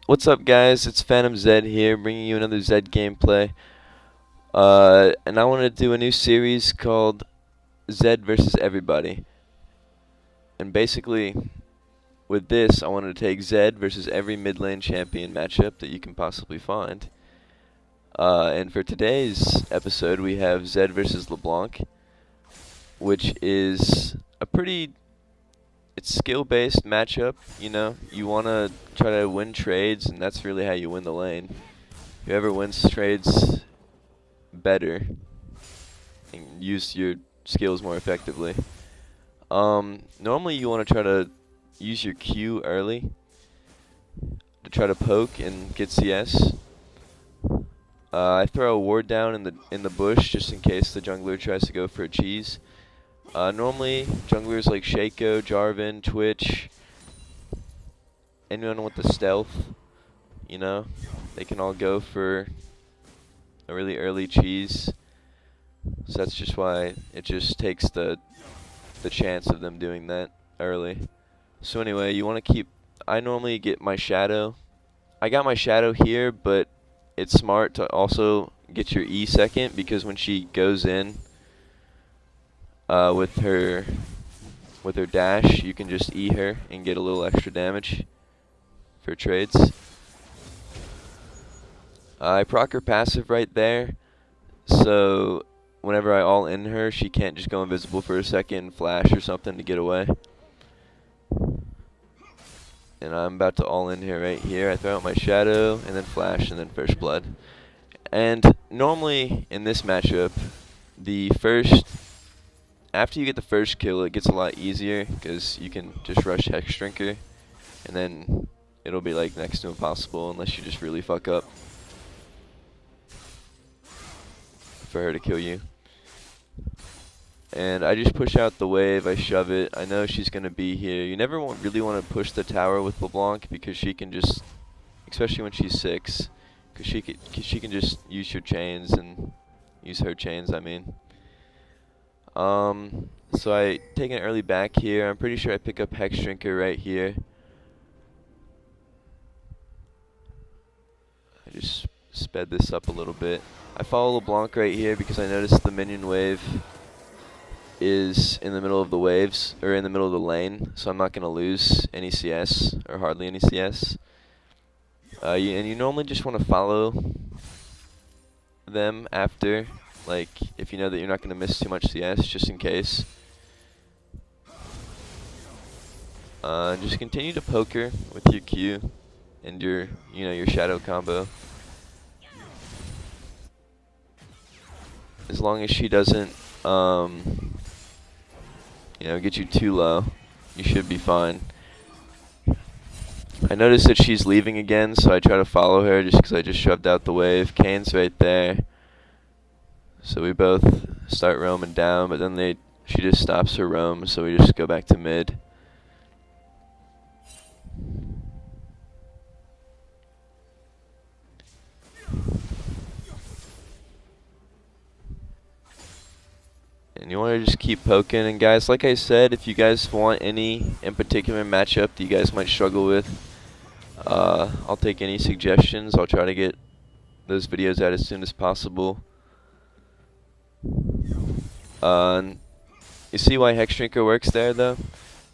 What's up, guys? It's Phantom Zed here, bringing you another Zed gameplay. And I want to do a new series called Zed versus Everybody. And basically, with this, I wanted to take Zed versus every mid lane champion matchup that you can possibly find. And for today's episode, we have Zed versus Leblanc, which is a pretty it's skill-based matchup. You want to try to win trades, and that's really how you win the lane. Whoever wins trades better and use your skills more effectively. Normally you want to try to use your Q early to try to poke and get CS. I throw a ward down in the bush just in case the jungler tries to go for a cheese. Normally junglers like Shaco, Jarvan, Twitch, anyone with the stealth, they can all go for a really early cheese. So that's just why it just takes the chance of them doing that early. So anyway, you want to keep. I normally get my shadow. I got my shadow here, but it's smart to also get your E second, because when she goes in with her dash, you can just E her and get a little extra damage for trades. I proc her passive right there, so whenever I all in her, she can't just go invisible for a second, flash or something to get away. And I'm about to all in here right here. I throw out my shadow, and then flash, and then first blood. And normally in this matchup, after you get the first kill, it gets a lot easier, because you can just rush Hex Drinker, and then it'll be like next to impossible unless you just really fuck up for her to kill you. And I just push out the wave, I shove it. I know she's going to be here. You never really want to push the tower with Leblanc, because she can just, especially when she's 6, because she can just use your chains and use her chains, I mean. So I take an early back here. I'm pretty sure I pick up Hex Drinker right here. I just sped this up a little bit. I follow LeBlanc right here because I noticed the minion wave is in the middle of the waves, or in the middle of the lane, so I'm not going to lose any CS, or hardly any CS. And you normally just want to follow them after, like, if you know that you're not going to miss too much CS, just in case. Just continue to poke her with your Q and your shadow combo. As long as she doesn't, get you too low, you should be fine. I noticed that she's leaving again, so I try to follow her just because I just shoved out the wave. Kane's right there. So we both start roaming down, but then she just stops her roam, so we just go back to mid. And you want to just keep poking. And guys, like I said, if you guys want any in particular matchup that you guys might struggle with, I'll take any suggestions. I'll try to get those videos out as soon as possible. You see why Hex Drinker works there, though?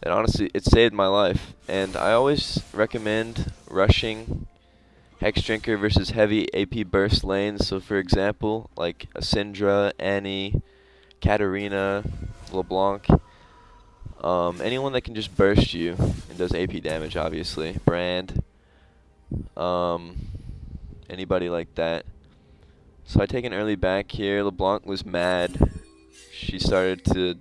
And honestly, it saved my life. And I always recommend rushing Hex Drinker versus heavy AP burst lanes. So for example, like a Syndra, Annie, Katarina, LeBlanc, anyone that can just burst you and does AP damage, obviously. Brand, anybody like that. So I take an early back here. LeBlanc was mad. She started to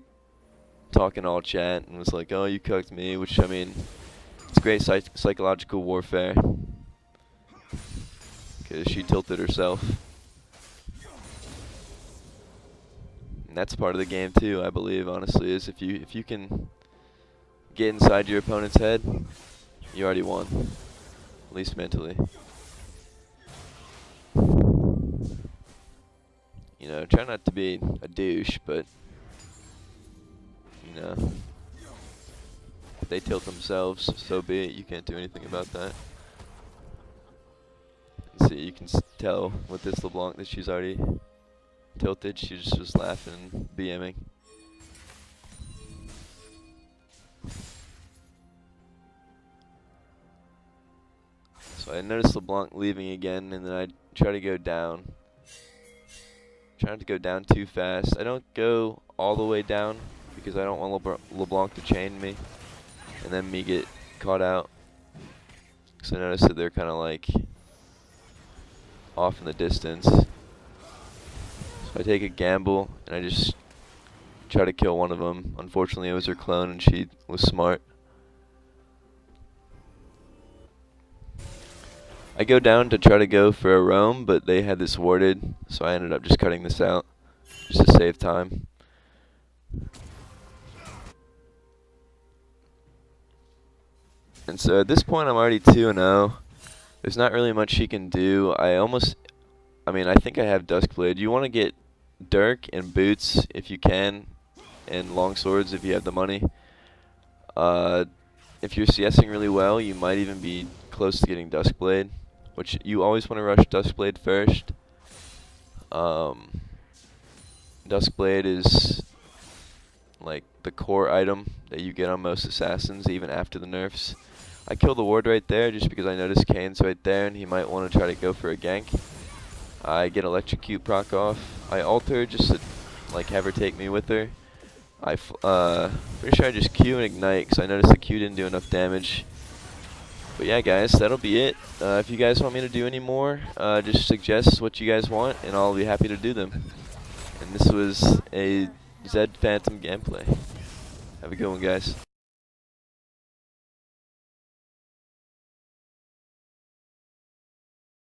talk in all chat and was like, "Oh, you cucked me," which, I mean, it's great psychological warfare, because she tilted herself. And that's part of the game too, I believe, honestly, is if you can get inside your opponent's head, you already won, at least mentally. Try not to be a douche, but if they tilt themselves, so be it. You can't do anything about that. you can tell with this LeBlanc that she's already tilted. She just was laughing and BMing. So I noticed LeBlanc leaving again, and then I try to go down. Trying to go down too fast. I don't go all the way down because I don't want LeBlanc to chain me and then me get caught out. So I noticed that they're kind of like off in the distance. So I take a gamble and I just try to kill one of them. Unfortunately, it was her clone and she was smart. I go down to try to go for a roam, but they had this warded, so I ended up just cutting this out just to save time. And so at this point I'm already 2-0. There's not really much she can do. I think I have Duskblade. You want to get Dirk and Boots if you can, and long swords if you have the money. If you're CSing really well, you might even be close to getting Duskblade, which you always want to rush Duskblade first. Duskblade is like the core item that you get on most assassins, even after the nerfs. I kill the ward right there just because I noticed Kane's right there and he might want to try to go for a gank. I get electrocute proc off. I alter just to like have her take me with her. Pretty sure I just Q and ignite because I noticed the Q didn't do enough damage. But yeah, guys, that'll be it. If you guys want me to do any more, just suggest what you guys want and I'll be happy to do them. And this was a Zed Phantom gameplay. Have a good one, guys.